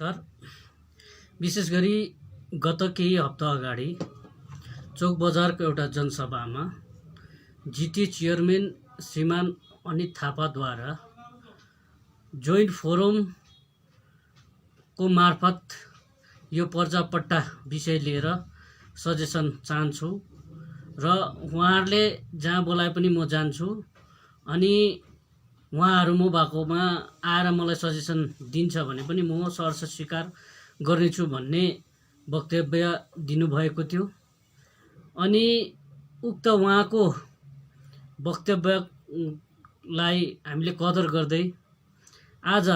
नमस्कार। विशेष गरी गत केही हप्ता अगाडि चोक बजारको एउटा जनसभामा जिटिए चेयरम्यान श्रीमान अनित थापाद्वारा जोइन्ट फोरमको मार्फत यो पर्जापट्टा विषय लिएर सजेसन चाहन्छु र उहाँहरूले जहाँ बोलाए पनि म जान्छु अनि उहाँहरू म भएकोमा आएर मलाई सजेसन दिन्छ भने पनि म सहर्ष स्वीकार गर्नेछु भन्ने वक्तव्य दिनुभएको थियो। अनि उक्त उहाँको वक्तव्यलाई हामीले कदर गर्दै आज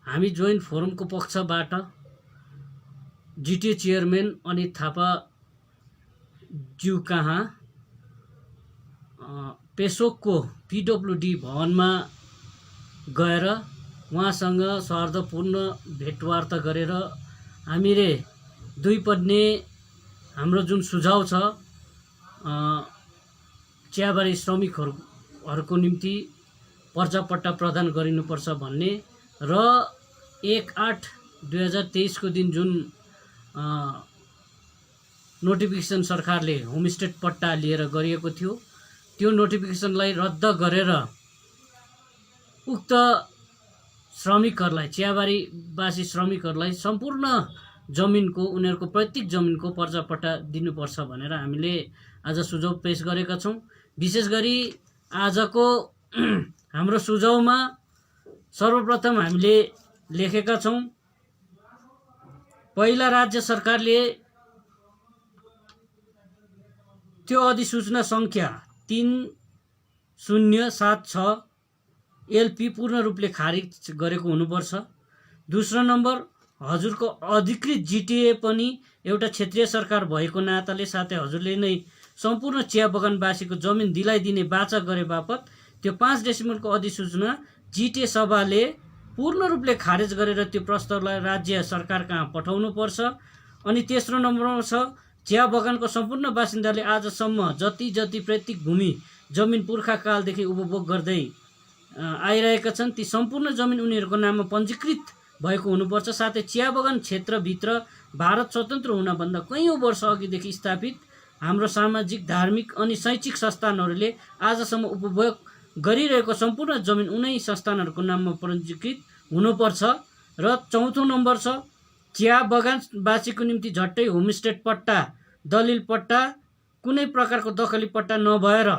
हामी जोइन्ट फोरमको पक्षबाट जिटिए चेयरम्यान अनित थापा ज्यू कहाँ पेसोकको पिडब्ल्युडी भवनमा गएर उहाँसँग सौहार्दपूर्ण भेटवार्ता गरेर हामीले दुईपन्ने हाम्रो जुन सुझाव छ चियाबारी श्रमिकहरूको निम्ति पर्जापट्टा प्रदान गरिनुपर्छ भन्ने र 1/8/2023 को दिन जुन नोटिफिकेसन सरकारले होमस्टे पट्टा लिएर गरिएको थियो त्यो नोटिफिकेसनलाई रद्द गरेर उक्त श्रमिकहरूलाई चियाबारीवासी श्रमिकहरूलाई सम्पूर्ण जमिनको उनीहरूको प्रत्येक जमिनको पर्जापट्टा दिनुपर्छ भनेर हामीले आज सुझाव पेश गरेका छौँ। विशेष गरी आजको हाम्रो सुझावमा सर्वप्रथम हामीले लेखेका छौँ, पहिला राज्य सरकारले त्यो अधिसूचना सङ्ख्या 3076 एलपी पूर्ण रूपले खारिज गरेको हुनुपर्छ। दोस्रो नम्बर, हजुरको अधिकृत जिटिए पनि एउटा क्षेत्रीय सरकार भएको नाताले साथै हजुरले नै सम्पूर्ण चिया बगानवासीको जमिन दिलाइदिने वाचा गरे बापत त्यो 5 डेसिमलको अधिसूचना जिटिए सभाले पूर्ण रूपले खारेज गरेर त्यो प्रस्तावलाई राज्य सरकार कहाँ पठाउनुपर्छ। अनि तेस्रो नम्बरमा छ, चिया बगानको सम्पूर्ण बासिन्दाले आजसम्म जति प्रत्येक भूमि जमिन पुर्खाकालदेखि उपभोग गर्दै आइरहेका छन् ती सम्पूर्ण जमिन उनीहरूको नाममा पञ्जीकृत भएको हुनुपर्छ। साथै चिया बगान क्षेत्रभित्र भारत स्वतन्त्र हुनभन्दा कैयौँ वर्ष अघिदेखि स्थापित हाम्रो सामाजिक, धार्मिक अनि शैक्षिक संस्थानहरूले आजसम्म उपभोग गरिरहेको सम्पूर्ण जमिन उनै संस्थानहरूको नाममा पञ्जीकृत हुनुपर्छ। र चौथो नम्बर छ, चिया बगानवासीको निम्ति झट्टै होमस्टे पट्टा, दलिल पट्टा, कुनै प्रकारको दखली पट्टा नभएर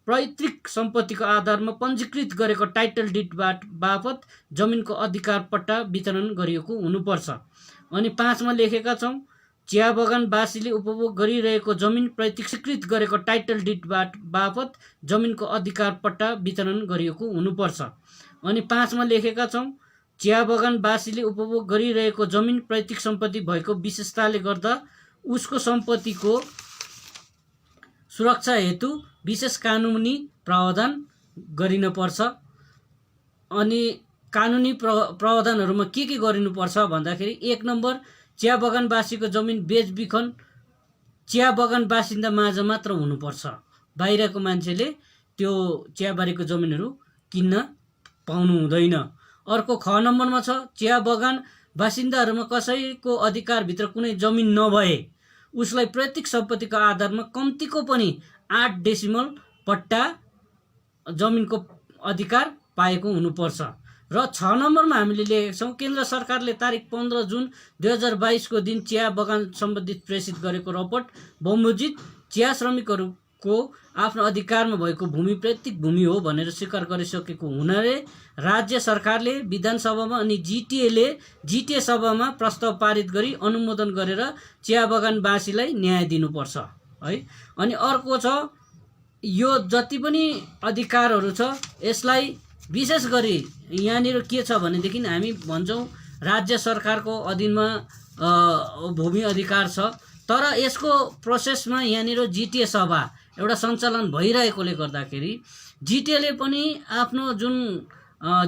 पैतृक सम्पत्तिको आधारमा पञ्जीकृत गरेको टाइटल डिड बापत जमिनको अधिकार पट्टा वितरण गरिएको हुनुपर्छ। अनि 5 मा लेखेका छौँ, चिया बगानवासीले उपभोग गरिरहेको जमिन प्रत्यक्षीकृत गरेको टाइटल डिड बापत जमिनको अधिकार पट्टा वितरण गरिएको हुनुपर्छ। अनि 5 मा लेखेका छौँ, चिया बगानवासीले उपभोग गरिरहेको जमिन पैतृक सम्पत्ति भएको विशेषताले गर्दा उसको सम्पत्तिको सुरक्षा हेतु विशेष कानुनी प्रावधान गरिनुपर्छ। अनि कानुनी प्रावधानहरूमा के गरिनुपर्छ भन्दाखेरि 1 नम्बर, चिया बगानवासीको जमिन बेचबिखन चिया बगान बासिन्दा माझ मात्र हुनुपर्छ, बाहिरको मान्छेले त्यो चियाबारीको जमिनहरू किन्न पाउनु हुँदैन। अर्को ख नम्बरमा छ, चिया बगान बासिन्दाहरूमा कसैको अधिकारभित्र कुनै जमिन नभए उसलाई प्रत्येक सम्पत्तिको आधारमा कम्तीको पनि 8 डेसिमल पट्टा जमिनको अधिकार पाएको हुनुपर्छ। र 6 नम्बरमा हामीले लेखेका छौँ, केन्द्र सरकारले तारिक 15 जुन 2022 को दिन चिया बगान सम्बन्धित प्रेषित गरेको रपोर्ट बमोजित चिया श्रमिकहरूको आफ्नो अधिकारमा भएको भूमि प्रत्येक भूमि हो भनेर स्वीकार गरिसकेको हुनाले राज्य सरकारले विधानसभामा अनि जिटिए सभामा प्रस्ताव पारित गरी अनुमोदन गरेर चिया बगानवासीलाई न्याय दिनुपर्छ है। अनि अर्को छ, यो जति पनि अधिकारहरू छ यसलाई विशेष गरी यहाँनिर के छ भनेदेखि हामी भन्छौँ राज्य सरकारको अधीनमा भूमि अधिकार छ, तर यसको प्रोसेसमा यहाँनिर जिटिए सभा एउटा सञ्चालन भइरहेकोले गर्दाखेरि जिटिएले पनि आफ्नो जुन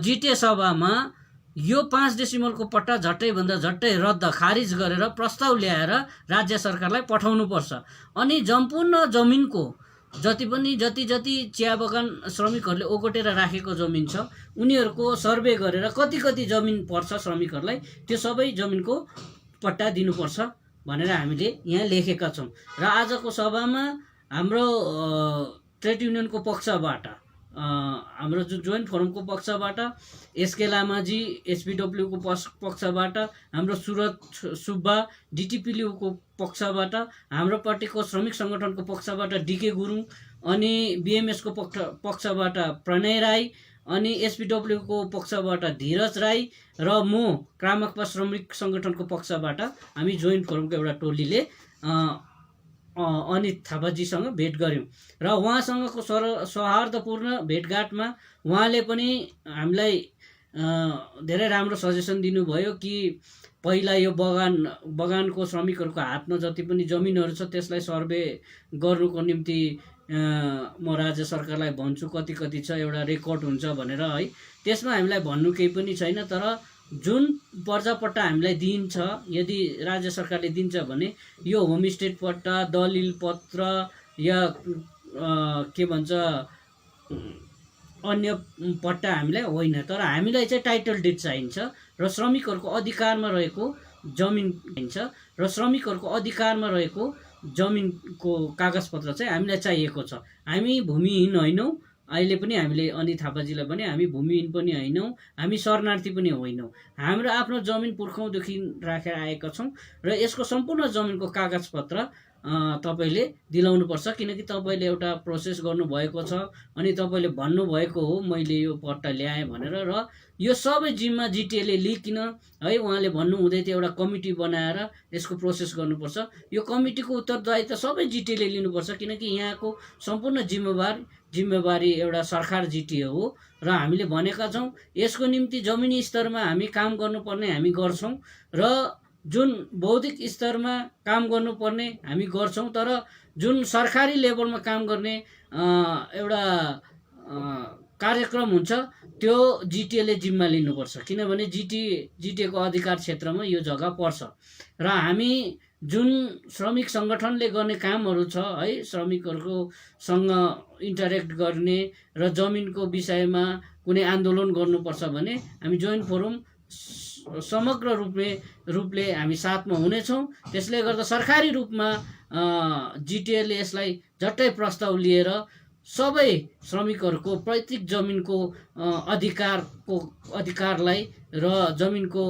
जिटिए सभामा यो 5 डेसिमलको पट्टा झट्टैभन्दा झट्टै रद्द खारिज गरेर प्रस्ताव ल्याएर राज्य सरकारलाई पठाउनुपर्छ। अनि सम्पूर्ण जमिनको जति जति चिया बगान श्रमिकहरूले ओगटेर राखेको जमिन छ उनीहरूको सर्वे गरेर कति जमिन पर्छ श्रमिकहरूलाई त्यो सबै जमिनको पट्टा दिनुपर्छ भनेर हामीले यहाँ लेखेका छौँ। र आजको सभामा हाम्रो ट्रेड युनियनको पक्षबाट हाम्रो जो जोइन्ट फोरमको पक्षबाट एसके लामाजी एसपीडब्ल्यूको पक्षबाट हाम्रो सुरत सुब्बा डिटिपिल्यूको पक्षबाट हाम्रो पार्टीको श्रमिक सङ्गठनको पक्षबाट डीके गुरुङ अनि बीएमएसको पक्षबाट प्रणय राई अनि एसपीडब्ल्यूको पक्षबाट धीरज राई र म क्रामकपा श्रमिक सङ्गठनको पक्षबाट हामी जोइन्ट फोरमको एउटा टोलीले अनित थापाजीसँग भेट गऱ्यौँ र उहाँसँगको सौहार्दपूर्ण भेटघाटमा उहाँले पनि हामीलाई धेरै राम्रो सजेसन दिनुभयो कि पहिला यो बगानको श्रमिकहरूको हातमा जति पनि जमिनहरू छ त्यसलाई सर्वे गर्नुको निम्ति म राज्य सरकारलाई भन्छु कति छ एउटा रेकर्ड हुन्छ भनेर है। त्यसमा हामीलाई भन्नु केही पनि छैन, तर जुन पर्जापट्टा हामीलाई दिन्छ यदि राज्य सरकारले दिन्छ भने यो होमस्टेड पट्टा दलिल पत्र या के भन्छ अन्य पट्टा हामीलाई होइन, तर हामीलाई चाहिँ टाइटल डिड चाहिन्छ र श्रमिकहरूको अधिकारमा रहेको जमिन चाहिन्छ र श्रमिकहरूको अधिकारमा रहेको जमिनको कागजपत्र चाहिँ हामीलाई चाहिएको छ। हामी भूमिहीन होइनौँ, अहिले पनि हामीले अनित थापाजीलाई भने हामी भूमिहीन पनि होइनौँ, हामी शरणार्थी पनि होइनौँ, हाम्रो आफ्नो जमिन पुर्खौँदेखि राखेर आएका छौँ र यसको सम्पूर्ण जमिनको कागजपत्र तपाईँले दिलाउनुपर्छ किनकि तपाईँले एउटा प्रोसेस गर्नुभएको छ अनि तपाईँले भन्नुभएको हो मैले यो पट्टा ल्याएँ भनेर र यो सबै जिम्मा जिटिएले लिकिन है उहाँले भन्नुहुँदै थियो एउटा कमिटी बनाएर यसको प्रोसेस गर्नुपर्छ। यो कमिटीको उत्तरदायित्व सबै जिटिएले लिनुपर्छ किनकि यहाँको सम्पूर्ण जिम्मेवारी एउटा सरकार जिटिए हो र हामीले भनेका छौँ यसको निम्ति जमिनी स्तरमा हामी काम गर्नुपर्ने हामी गर्छौँ र जुन बौद्धिक स्तरमा काम गर्नुपर्ने हामी गर्छौँ, तर जुन सरकारी लेभलमा काम गर्ने एउटा कार्यक्रम हुन्छ त्यो जिटिएले जिम्मा लिनुपर्छ किनभने जिटिएको अधिकार क्षेत्रमा यो जग्गा पर्छ र हामी जुन श्रमिक सङ्गठनले गर्ने कामहरू छ है श्रमिकहरूसँग इन्टरेक्ट गर्ने र जमिनको विषयमा कुनै आन्दोलन गर्नुपर्छ भने हामी जोइन्ट फोरम समग्र रूपले हामी साथमा हुनेछौँ। त्यसले गर्दा सरकारी रूपमा जिटिएले यसलाई झट्टै प्रस्ताव लिएर सबै श्रमिकहरूको पैतृक जमिनको अधिकारलाई र जमिनको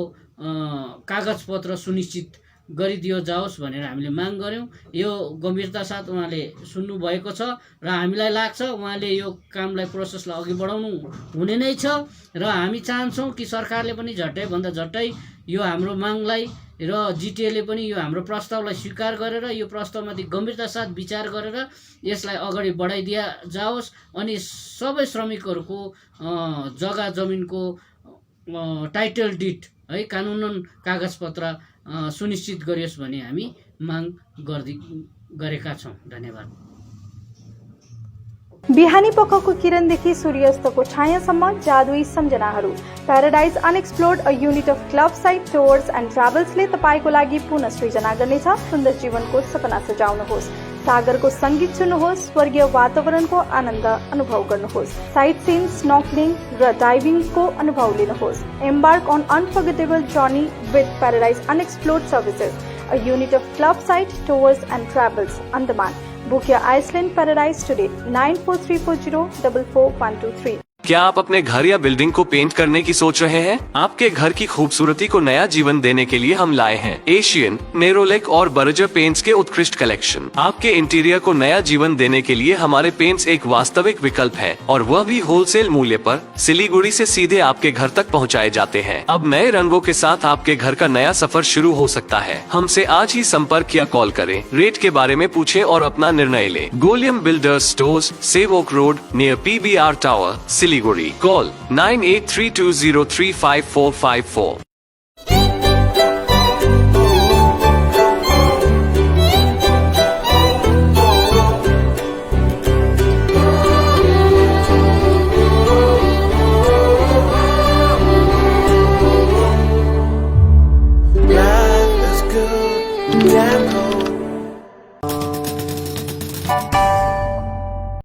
कागजपत्र सुनिश्चित गरिदियो जाओस् भनेर हामीले माग गऱ्यौँ। यो गम्भीरता साथ उहाँले सुन्नुभएको छ र हामीलाई लाग्छ उहाँले यो कामलाई प्रोसेसलाई अघि बढाउनु हुने नै छ र हामी चाहन्छौँ कि सरकारले पनि झट्टैभन्दा झट्टै यो हाम्रो मागलाई र जिटिएले पनि यो हाम्रो प्रस्तावलाई स्वीकार गरेर यो प्रस्तावमाथि गम्भीरता साथ विचार गरेर यसलाई अगाडि बढाइदिया जाओस् अनि सबै श्रमिकहरूको जग्गा जमिनको टाइटल डिड है कानुनन कागजपत्र सुनिश्चित गरियोस् भन्ने हामी माग गरेका छौँ। धन्यवाद। बिहानी पखको किरणदेखि सूर्यास्तको छायासम्म जादुई सम्झनाहरू paradise unexplored a unit of club site tours and ट्राभल्सले तपाईँको लागि पुनः सृजना गर्नेछ। सुन्दर जीवनको सपना सजाउनुहोस्, सागरको संगीत सुन्नुहोस्, स्वर्गीय वातावरणको आनन्द अनुभव गर्नुहोस्, साइट सीइङ, स्नॉर्कलिङ र डाइभिङको अनुभव लिनुहोस्। Embark on unforgettable journey with paradise unexplored services, a unit of club site tours and travels, Andaman. Book your Iceland Paradise today. 9434044123. क्या आप अपने घर या बिल्डिंग को पेंट करने की सोच रहे हैं? आपके घर की खूबसूरती को नया जीवन देने के लिए हम लाए हैं एशियन, नेरोलेक और बर्जर पेंट्स के उत्कृष्ट कलेक्शन। आपके इंटीरियर को नया जीवन देने के लिए हमारे पेंट्स एक वास्तविक विकल्प है और वह भी होलसेल मूल्य पर सिलीगुड़ी से सीधे आपके घर तक पहुंचाए जाते हैं। अब नए रंगों के साथ आपके घर का नया सफर शुरू हो सकता है। हमसे आज ही संपर्क या कॉल करें, रेट के बारे में पूछें और अपना निर्णय लें। गोलियम builders stores, save oak road near PBR tower, Siliguri. Call 9832035454.